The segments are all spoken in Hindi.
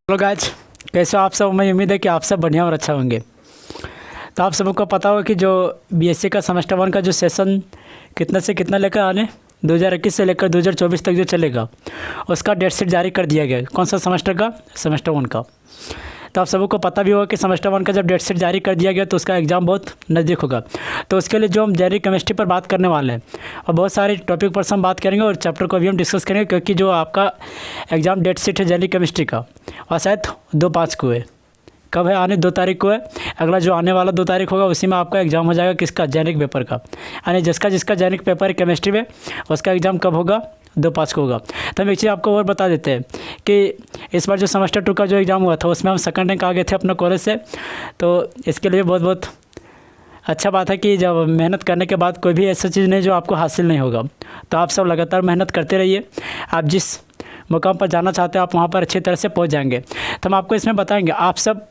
हेलो गाइज, कैसे हो आप सब। मैं उम्मीद है कि आप सब बढ़िया और अच्छा होंगे। तो आप सबको पता हो कि जो बीएससी का सेमेस्टर 1 का जो सेशन कितना से कितना लेकर आने 2021 से लेकर 2024 तक जो चलेगा, उसका डेट शीट जारी कर दिया गया है। कौन सा सेमेस्टर का? सेमेस्टर 1 का। तो आप सबको पता भी होगा कि सेमेस्टर 1 का जब डेट शीट जारी कर दिया गया तो उसका एग्ज़ाम बहुत नज़दीक होगा। तो उसके लिए जो हम जेनरिक केमिस्ट्री पर बात करने वाले हैं और बहुत सारे टॉपिक पर हम बात करेंगे और चैप्टर को भी हम डिस्कस करेंगे, क्योंकि जो आपका एग्ज़ाम डेट शीट है जेनरिक केमिस्ट्री का, और शायद 2/5 को है। कब है? आने 2 तारीख को है। अगला जो आने वाला 2 तारीख होगा उसी में आपका एग्ज़ाम हो जाएगा। किसका? जेनरिक पेपर का। यानी जिसका जेनरिक पेपर है केमिस्ट्री में, उसका एग्ज़ाम कब होगा? 2/5 को होगा। तो हम एक चीज़ आपको और बता देते हैं कि इस बार जो सेमेस्टर 2 का जो एग्ज़ाम हुआ था उसमें हम सेकंड रैंक आ गए थे अपने कॉलेज से। तो इसके लिए बहुत बहुत अच्छा बात है कि जब मेहनत करने के बाद कोई भी ऐसा चीज़ नहीं जो आपको हासिल नहीं होगा। तो आप सब लगातार मेहनत करते रहिए। आप जिस मुकाम पर जाना चाहते हैं आप वहाँ पर अच्छी तरह से पहुँच जाएंगे। तो हम आपको इसमें बताएंगे। आप सब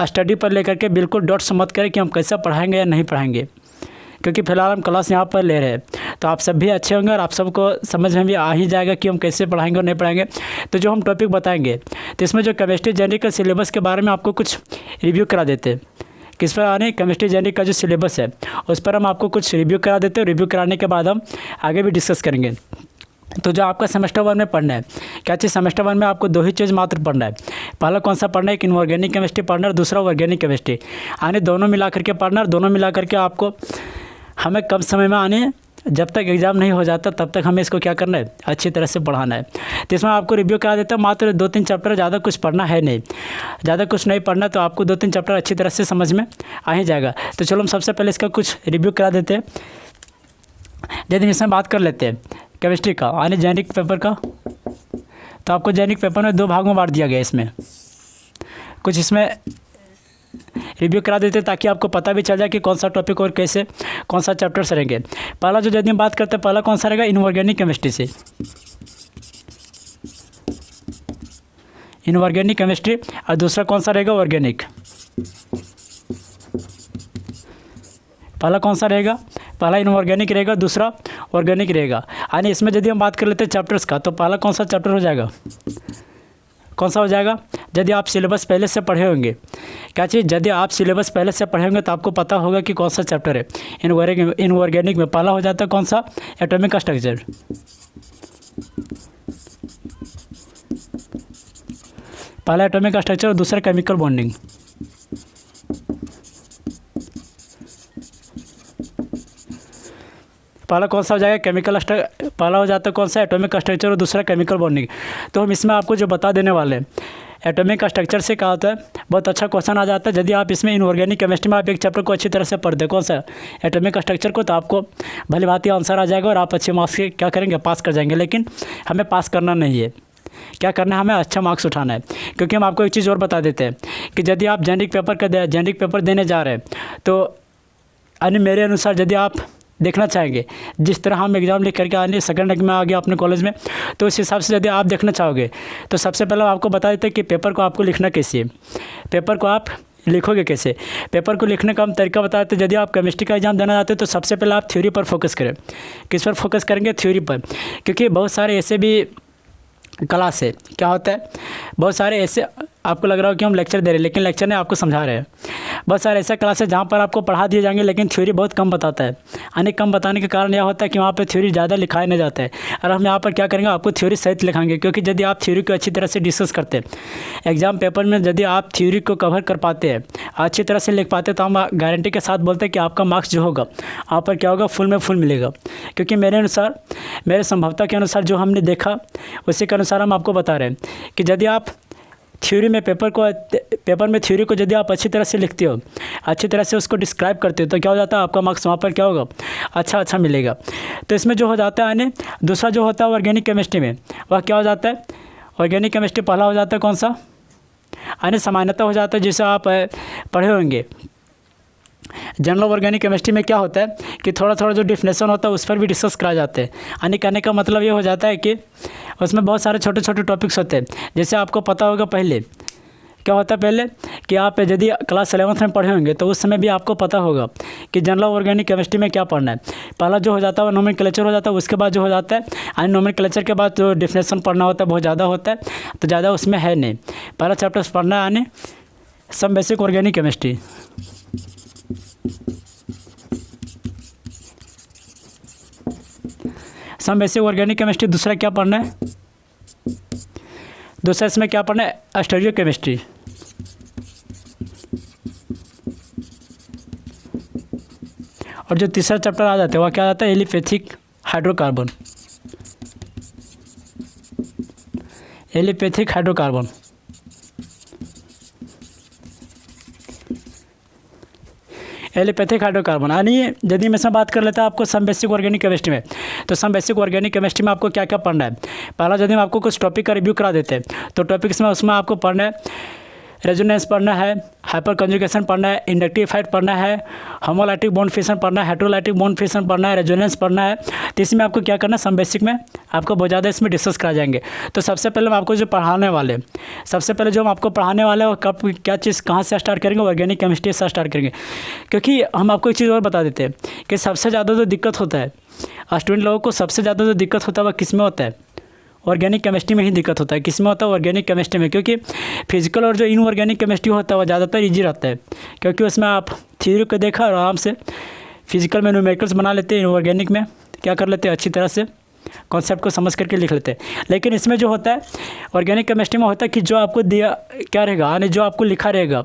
स्टडी पर लेकर के बिल्कुल डॉट्स मत करें कि हम कैसा पढ़ाएंगे या नहीं पढ़ाएंगे, क्योंकि फ़िलहाल हम क्लास यहाँ पर ले रहे हैं। तो आप सब भी अच्छे होंगे और आप सबको समझ में भी आ ही जाएगा कि हम कैसे पढ़ाएंगे और नहीं पढ़ाएंगे। तो जो हम टॉपिक बताएंगे, तो इसमें जो केमिस्ट्री जेनरिक का सिलेबस के बारे में आपको कुछ रिव्यू करा देते हैं। किस पर? आने केमिस्ट्री जेनरिक का जो सिलेबस है उस पर हम आपको कुछ रिव्यू करा देते हैं। रिव्यू कराने के बाद हम आगे भी डिस्कस करेंगे। तो जो आपका सेमेस्टर 1 में पढ़ना है, क्या चीज़? सेमेस्टर 1 में आपको 2 ही चीज़ मात्र पढ़ना है। पहला कौन सा पढ़ना है? एक इनऑर्गेनिक केमिस्ट्री पढ़ना है और दूसरा ऑर्गेनिक केमिस्ट्री। आने दोनों मिला करके पढ़ना है। दोनों मिला करके आपको हमें कम समय में आने, जब तक एग्ज़ाम नहीं हो जाता तब तक हमें इसको क्या करना है? अच्छी तरह से पढ़ाना है। तो इसमें आपको रिव्यू करा देता हूँ। मात्र 2-3 चैप्टर, ज़्यादा कुछ पढ़ना है नहीं, ज़्यादा कुछ नहीं पढ़ना। तो आपको 2-3 चैप्टर अच्छी तरह से समझ में आ ही जाएगा। तो चलो हम सबसे पहले इसका कुछ रिव्यू करा देते हैं। यदि इसमें बात कर लेते हैं केमिस्ट्री का, यानी जेनरिक पेपर का। तो आपको जेनरिक पेपर में 2 भागों में बांट दिया गया है। इसमें कुछ इसमें रिव्यू करा देते हैं ताकि आपको पता भी चल जाए कि कौन सा टॉपिक और कैसे कौन सा चैप्टर्स रहेंगे। पहला जो यदि हम बात करते हैं, पहला कौन सा रहेगा? इनऑर्गेनिक केमिस्ट्री से। Inorganic chemistry. और दूसरा कौन सा रहेगा? ऑर्गेनिक। पहला कौन सा रहेगा? पहला इनऑर्गेनिक रहेगा, दूसरा ऑर्गेनिक रहेगा। यानी इसमें यदि हम बात कर लेते हैं चैप्टर्स का, तो पहला कौन सा चैप्टर हो जाएगा? कौन सा हो जाएगा? यदि आप सिलेबस पहले से पढ़े होंगे, क्या चीज़? यदि आप सिलेबस पहले से पढ़े होंगे तो आपको पता होगा कि कौन सा चैप्टर है। इनऑर्गेनिक में पहला हो जाता है कौन सा? Atomic structure. पहला एटॉमिक स्ट्रक्चर और दूसरा केमिकल बॉन्डिंग। पहला कौन सा हो जाएगा? पहला हो जाता है कौन सा? एटॉमिक स्ट्रक्चर और दूसरा केमिकल बॉन्डिंग। तो हम इसमें आपको जो बता देने वाले हैं, एटॉमिक स्ट्रक्चर से क्या होता है, बहुत अच्छा क्वेश्चन आ जाता है। यदि आप इसमें इनऑर्गेनिक केमिस्ट्री में आप एक चैप्टर को अच्छी तरह से पढ़ दें, कौन सा? एटॉमिक स्ट्रक्चर को, तो आपको भली भांति आंसर आ जाएगा और आप अच्छे मार्क्स से क्या करेंगे? पास कर जाएंगे। लेकिन हमें पास करना नहीं है, क्या करना है? हमें अच्छा मार्क्स उठाना है। क्योंकि हम आपको एक चीज़ और बता देते हैं कि यदि आप जेनरिक पेपर देने जा रहे हैं, तो यानी मेरे अनुसार यदि आप देखना चाहेंगे, जिस तरह हम एग्ज़ाम लिख करके आने सेकंड रैंक में आ गया अपने कॉलेज में, तो उस हिसाब से यदि आप देखना चाहोगे तो सबसे पहले आपको बता देते हैं कि पेपर को आपको लिखना कैसे है। पेपर को आप लिखोगे कैसे? पेपर को लिखने का हम तरीका बताते हैं। यदि आप केमिस्ट्री का एग्ज़ाम देना चाहते हैं तो सबसे पहले आप थ्योरी पर फोकस करें। किस पर फोकस करेंगे? थ्योरी पर। क्योंकि बहुत सारे ऐसे भी क्लास है, क्या होता है, बहुत सारे ऐसे आपको लग रहा हो कि हम लेक्चर दे रहे हैं लेकिन लेक्चर नहीं, आपको समझा रहे हैं। बहुत सारे ऐसे क्लास है जहाँ पर आपको पढ़ा दिए जाएंगे लेकिन थ्योरी बहुत कम बताता है। यानी कम बताने के कारण यह होता है कि वहाँ पे थ्योरी ज़्यादा लिखाया नहीं जाता है। और हम यहाँ पर क्या करेंगे? आपको थ्योरी सहित लिखाएंगे। क्योंकि यदि आप थ्योरी को अच्छी तरह से डिस्कस करते हैं एग्जाम पेपर में, यदि आप थ्योरी को कवर कर पाते हैं, अच्छी तरह से लिख पाते हैं, तो हम गारंटी के साथ बोलते हैं कि आपका मार्क्स जो होगा वहाँ पर क्या होगा? फुल में फुल मिलेगा। क्योंकि मेरे संभवता के अनुसार जो हमने देखा उसी के अनुसार हम आपको बता रहे हैं कि यदि आप थ्योरी में पेपर में थ्योरी को यदि आप अच्छी तरह से लिखते हो, अच्छी तरह से उसको डिस्क्राइब करते हो, तो क्या हो जाता है? आपका मार्क्स वहाँ पर क्या होगा? अच्छा मिलेगा। तो इसमें जो हो जाता है यानी दूसरा जो होता है ऑर्गेनिक केमिस्ट्री में, वह क्या हो जाता है? ऑर्गेनिक केमिस्ट्री पहला हो जाता है कौन सा? यानी सामान्यतः हो जाता है, जिसे आप पढ़े होंगे। जनरल ऑर्गेनिक केमिस्ट्री में क्या होता है कि थोड़ा थोड़ा जो डिफिनेशन होता है उस पर भी डिस्कस करा जाते हैं। यानी कहने का मतलब ये हो जाता है कि उसमें बहुत सारे छोटे छोटे टॉपिक्स होते हैं। जैसे आपको पता होगा पहले क्या होता है, पहले कि आप यदि क्लास 11th में पढ़े होंगे तो उस समय भी आपको पता होगा कि जनरल ऑर्गेनिक केमिस्ट्री में क्या पढ़ना है। पहला जो हो जाता है वो नोमेनक्लेचर हो जाता है, उसके बाद जो हो जाता है नोमेनक्लेचर के बाद जो डिफिनेशन पढ़ना होता है बहुत ज़्यादा होता है, तो ज़्यादा उसमें है नहीं। पहला चैप्टर पढ़ना है यानी some basic organic chemistry. Some basic organic chemistry. दूसरा क्या पढ़ना है, दूसरा इसमें क्या पढ़ना है, स्टीरियो केमिस्ट्री। और जो तीसरा चैप्टर आ जाता है वह क्या आता है, एलिपैथिक हाइड्रोकार्बन। एलिपैथिक हाइड्रोकार्बन। एलिपैथिक हाइड्रोकार्बन यानी यदि मैं इसमें बात कर लेता हूँ आपको सम बेसिक ऑर्गेनिक केमिस्ट्री में, तो सम बेसिक ऑर्गेनिक केमिस्ट्री में आपको क्या क्या पढ़ना है। पहला यदि हम आपको कुछ टॉपिक का रिव्यू करा देते हैं तो टॉपिक्स में उसमें आपको पढ़ना है रेजोनेंस पढ़ना है, हाइपर कंजुगेशन पढ़ना है, इंडक्टिव इफेक्ट पढ़ना है, होमोलाइटिक बॉन्ड फिशन पढ़ना है, हेटेरोलाइटिक बॉन्ड फिशन पढ़ना है, रेजोनेंस पढ़ना है। तो इसमें आपको क्या करना है, सम बेसिक में आपको बहुत ज़्यादा इसमें डिस्कस करा जाएंगे। तो सबसे पहले हम आपको जो पढ़ाने वाले सबसे पहले जो हम आपको पढ़ाने वाले हैं वो कब क्या चीज़ कहाँ से स्टार्ट करेंगे, ऑर्गेनिक केमिस्ट्री से स्टार्ट करेंगे। क्योंकि हम आपको एक चीज़ और बता देते हैं कि सबसे ज़्यादा जो दिक्कत होता है स्टूडेंट लोगों को, सबसे ज़्यादा जो दिक्कत होता है वह किस में होता है, ऑर्गेनिक केमिस्ट्री में ही दिक्कत होता है। किस में होता है, ऑर्गेनिक केमिस्ट्री में। क्योंकि फिजिकल और जो इनऑर्गेनिक केमिस्ट्री होता है वह ज़्यादातर इजी रहता है, क्योंकि उसमें आप थ्योरी को देखा और आराम से फिजिकल में न्यूमेरिकल्स बना लेते हैं, इनऑर्गेनिक में क्या कर लेते हैं, अच्छी तरह से कॉन्सेप्ट को समझ करके लिख लेते हैं। लेकिन इसमें जो होता है ऑर्गेनिक केमिस्ट्री में होता है कि जो आपको दिया क्या रहेगा, यानी जो आपको लिखा रहेगा,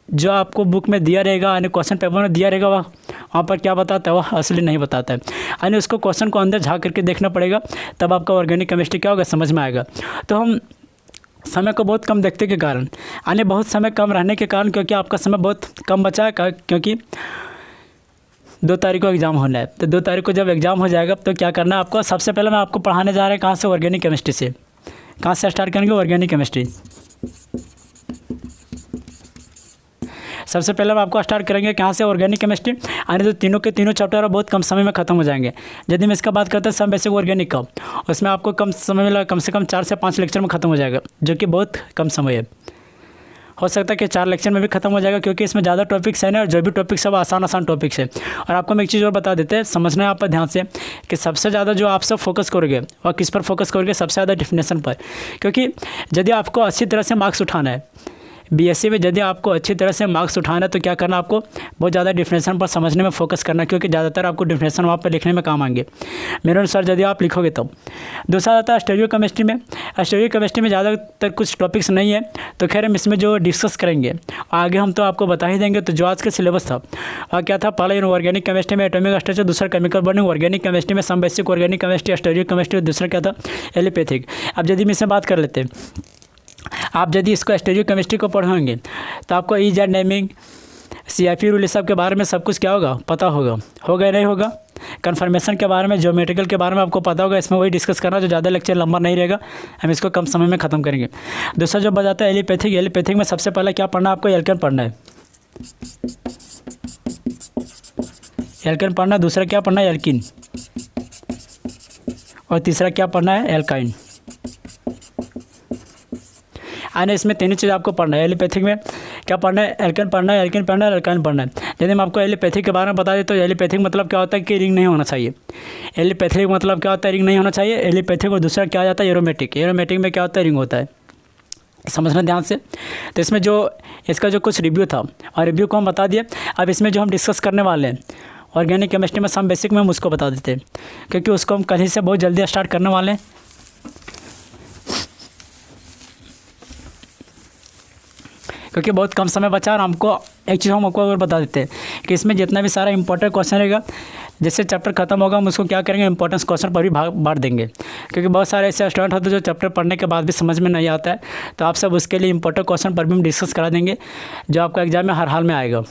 जो आपको बुक में दिया रहेगा, यानी क्वेश्चन पेपर में दिया रहेगा, वहाँ पर क्या बताता है, वह असली नहीं बताता है। यानी उसको क्वेश्चन को अंदर झाँक करके देखना पड़ेगा, तब आपका ऑर्गेनिक केमिस्ट्री क्या होगा, समझ में आएगा। तो हम समय को बहुत कम देखने के कारण, यानी बहुत समय कम रहने के कारण, क्योंकि आपका समय बहुत कम बचा है, क्योंकि 2 तारीख को एग्ज़ाम होना है। तो 2 तारीख को जब एग्ज़ाम हो जाएगा तो क्या करना है आपको, सबसे पहले मैं आपको पढ़ाने जा रहे हैं कहाँ से, ऑर्गेनिक केमिस्ट्री से। कहाँ से स्टार्ट करेंगे, ऑर्गेनिक केमिस्ट्री। सबसे पहले हम आपको स्टार्ट करेंगे कहाँ से, ऑर्गेनिक केमिस्ट्री। यानी तो तीनों के तीनों चैप्टर बहुत कम समय में खत्म हो जाएंगे। यदि मैं इसका बात करते हैं सम बेसिक ऑर्गेनिक का, उसमें आपको कम समय में कम से कम 4 से 5 लेक्चर में खत्म हो जाएगा, जो कि बहुत कम समय है। हो सकता है कि 4 लेक्चर में भी खत्म हो जाएगा, क्योंकि इसमें ज़्यादा टॉपिक्स है ना, और जो भी टॉपिक्स सब आसान टॉपिक्स है। और आपको मैं एक चीज़ और बता देते हैं, समझना है आप पर ध्यान से, कि सबसे ज़्यादा जो आप सब फोकस करोगे और किस पर फोकस करोगे, सबसे ज़्यादा डेफिनेशन पर। क्योंकि यदि आपको अच्छी तरह से मार्क्स उठाना है बीएससी में, यदि आपको अच्छी तरह से मार्क्स उठाना है तो क्या करना, आपको बहुत ज़्यादा डेफिनेशन पर समझने में फोकस करना, क्योंकि ज़्यादातर आपको डेफिनेशन वहाँ पर लिखने में काम आएंगे मेरे अनुसार, यदि आप लिखोगे तो। दूसरा आता है स्टीरियो केमिस्ट्री में। स्टीरियो केमिस्ट्री में ज़्यादातर कुछ टॉपिक्स नहीं है, तो खैर हम इसमें जो डिस्कस करेंगे आगे हम तो आपको बता ही देंगे। तो जो आज का सिलेबस था और क्या था, पहला ऑर्गेनिक केमिस्ट्री में एटॉमिक स्ट्रक्चर, दूसरा केमिकल बॉन्डिंग, ऑर्गेनिक केमिस्ट्री में some basic organic chemistry, stereochemistry, दूसरा क्या था, एलिपैथिक। अब यदि हम इसमें बात कर लेते हैं, आप यदि इसको स्टीरियो केमिस्ट्री को पढ़ोगे तो आपको ईजेड नेमिंग, CIP रूल सब के बारे में सब कुछ क्या होगा, पता होगा या नहीं होगा। कन्फर्मेशन के बारे में, ज्योमेट्रिकल के बारे में आपको पता होगा। इसमें वही डिस्कस करना, जो ज़्यादा लेक्चर लंबा नहीं रहेगा, हम इसको कम समय में ख़त्म करेंगे। दूसरा जो बजाता है एलिपैथिक। एलिपैथिक में सबसे पहले क्या पढ़ना है आपको, एल्केन पढ़ना है। एल्केन पढ़ना है। दूसरा क्या पढ़ना है, एल्किन। और तीसरा क्या पढ़ना है, एल्काइन। आने इसमें तीनों चीज़ आपको पढ़ना है। एलिपैथिक में क्या पढ़ना है, एल्केन पढ़ना है, एल्किन पढ़ना है, एल्काइन पढ़ना है। यदि मैं आपको एलिपैथिक के बारे में बता दें तो एलिपैथिक मतलब क्या होता है कि रिंग नहीं होना चाहिए। एलिपैथिक मतलब क्या होता है, रिंग नहीं होना चाहिए एलिपैथिक। और दूसरा क्या आ जाता है, एरोमेटिक। एरोमेटिक में क्या होता है, रिंग होता है। समझना ध्यान से। तो इसमें जो इसका जो कुछ रिव्यू था और रिव्यू को हम बता दिए। अब इसमें जो हम डिस्कस करने वाले हैं ऑर्गेनिक केमिस्ट्री में सम बेसिक में, हम उसको बता देते हैं, क्योंकि उसको हम कल ही से बहुत जल्दी स्टार्ट करने वाले हैं। क्योंकि बहुत कम समय बचा। और हमको एक चीज़ हम आपको और बता देते हैं कि इसमें जितना भी सारा इंपॉर्टेंट क्वेश्चन रहेगा, जैसे चैप्टर खत्म होगा हम उसको क्या करेंगे, इंपॉर्टेंस क्वेश्चन पर भी बांट देंगे। क्योंकि बहुत सारे ऐसे स्टूडेंट होते हैं जो चैप्टर पढ़ने के बाद भी समझ में नहीं आता है, तो आप सब उसके लिए इंपॉर्टेंट क्वेश्चन पर भी हम डिस्कस करा देंगे, जो आपका एग्जाम में हर हाल में आएगा।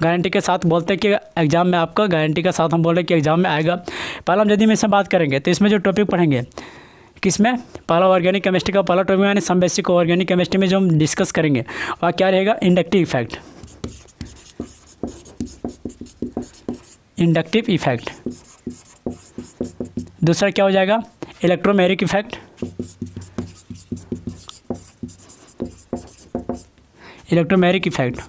गारंटी के साथ बोलते हैं कि एग्ज़ाम में आपका, गारंटी के साथ हम बोल रहे हैं कि एग्ज़ाम में आएगा। पहले हम यदि हम इसमें बात करेंगे तो इसमें जो टॉपिक पढ़ेंगे किसमें, पहला ऑर्गेनिक केमिस्ट्री का पहला टॉपिक यानी सम बेसिक ऑर्गेनिक केमिस्ट्री में जो हम डिस्कस करेंगे वह क्या रहेगा, इंडक्टिव इफेक्ट। Inductive effect. दूसरा क्या हो जाएगा, इलेक्ट्रोमेरिक इफेक्ट। Electromeric effect.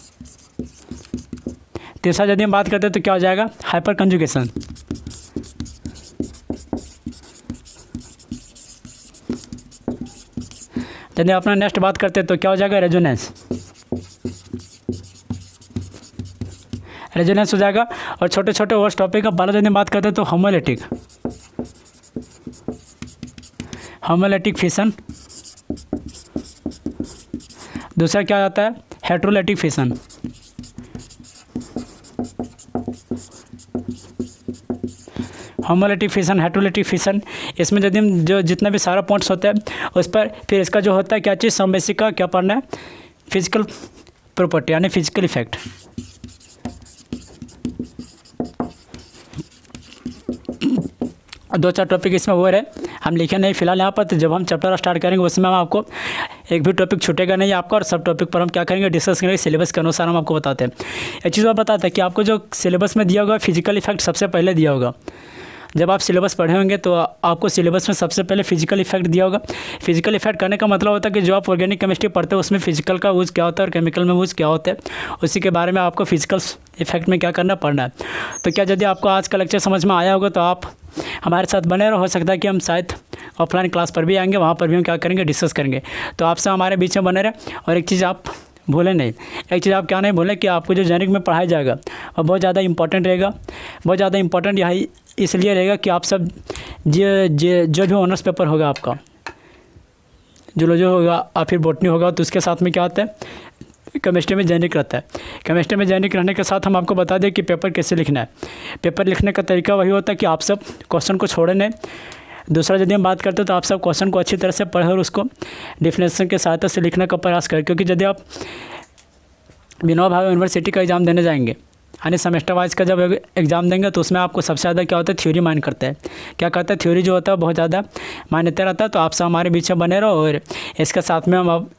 तीसरा यदि हम बात करते हैं तो क्या हो जाएगा, हाइपर कंजुगेशन। यदि अपना नेक्स्ट बात करते हैं तो क्या हो जाएगा, रेजोनेंस। रेजोनेंस हो जाएगा। और छोटे छोटे वर्ड्स टॉपिक का पहले यदि बात करते हैं तो होमोलेटिक, होमोलेटिक फिशन। दूसरा क्या आता है, हेट्रोलेटिक फिशन। होमोलेटिक फिशन, हेट्रोलेटिक फिशन, इसमें यदि हम जो जितना भी सारा पॉइंट्स होते हैं उस पर फिर इसका जो होता है क्या चीज़, समवेशी का क्या पढ़ना है, फिजिकल प्रॉपर्टी यानी फिजिकल इफेक्ट। दो चार टॉपिक इसमें वो है, हम लिखे नहीं फिलहाल यहाँ पर, तो जब हम चैप्टर स्टार्ट करेंगे उसमें हम आपको एक भी टॉपिक छूटेगा नहीं आपका, और सब टॉपिक पर हम क्या करेंगे, डिस्कस करेंगे, सिलेबस के अनुसार हम आपको बताते हैं। एक चीज़ और बताते हैं कि आपको जो सिलेबस में दिया होगा फिजिकल इफेक्ट सबसे पहले दिया होगा। जब आप सिलेबस पढ़े होंगे तो आपको सिलेबस में सबसे पहले फिजिकल इफेक्ट दिया होगा। फिजिकल इफेक्ट करने का मतलब होता है कि जो आप ऑर्गेनिक केमिस्ट्री पढ़ते हो उसमें फिजिकल का यूज़ क्या होता है और केमिकल में यूज़ क्या होता है, उसी के बारे में आपको फिजिकल इफेक्ट में क्या करना पड़ना है। तो क्या यदि आपको आज का लेक्चर समझ में आया होगा तो आप हमारे साथ बने रहो, हो सकता है कि हम शायद ऑफलाइन क्लास पर भी आएंगे, वहाँ पर भी हम क्या करेंगे, डिस्कस करेंगे। तो आपसे हमारे बीच में बने रहे। और एक चीज़ आप भूलें नहीं, एक चीज़ आप क्या नहीं भूलें कि आपको जो जेनिक में पढ़ाया जाएगा वो बहुत ज़्यादा इंपॉर्टेंट रहेगा। बहुत ज़्यादा इंपॉर्टेंट यहाँ इसलिए रहेगा कि आप सब जो भी ऑनर्स पेपर होगा आपका, जूलॉजी होगा और फिर बॉटनी होगा, तो उसके साथ में क्या होता है, केमिस्ट्री में जेनिक रहता है। केमिस्ट्री में जेनिक रहने के साथ हम आपको बता दें कि पेपर कैसे लिखना है। पेपर लिखने का तरीका वही होता है कि आप सब क्वेश्चन को छोड़े नहीं। दूसरा यदि हम बात करते हैं तो आप सब क्वेश्चन को अच्छी तरह से पढ़ें और उसको डिफिनेशन के सहायता से लिखने का प्रयास करें, क्योंकि यदि आप विनोबा भावे यूनिवर्सिटी का एग्ज़ाम देने जाएंगे, यानी सेमेस्टर वाइज का जब एग्ज़ाम देंगे, तो उसमें आपको सबसे ज़्यादा क्या होता है, थ्योरी माइंड करता है। क्या करता है, थ्योरी जो होता है बहुत ज़्यादा मान्यता रहता है। तो आप सब हमारे बीच में बने रहो, और इसके साथ में हम अब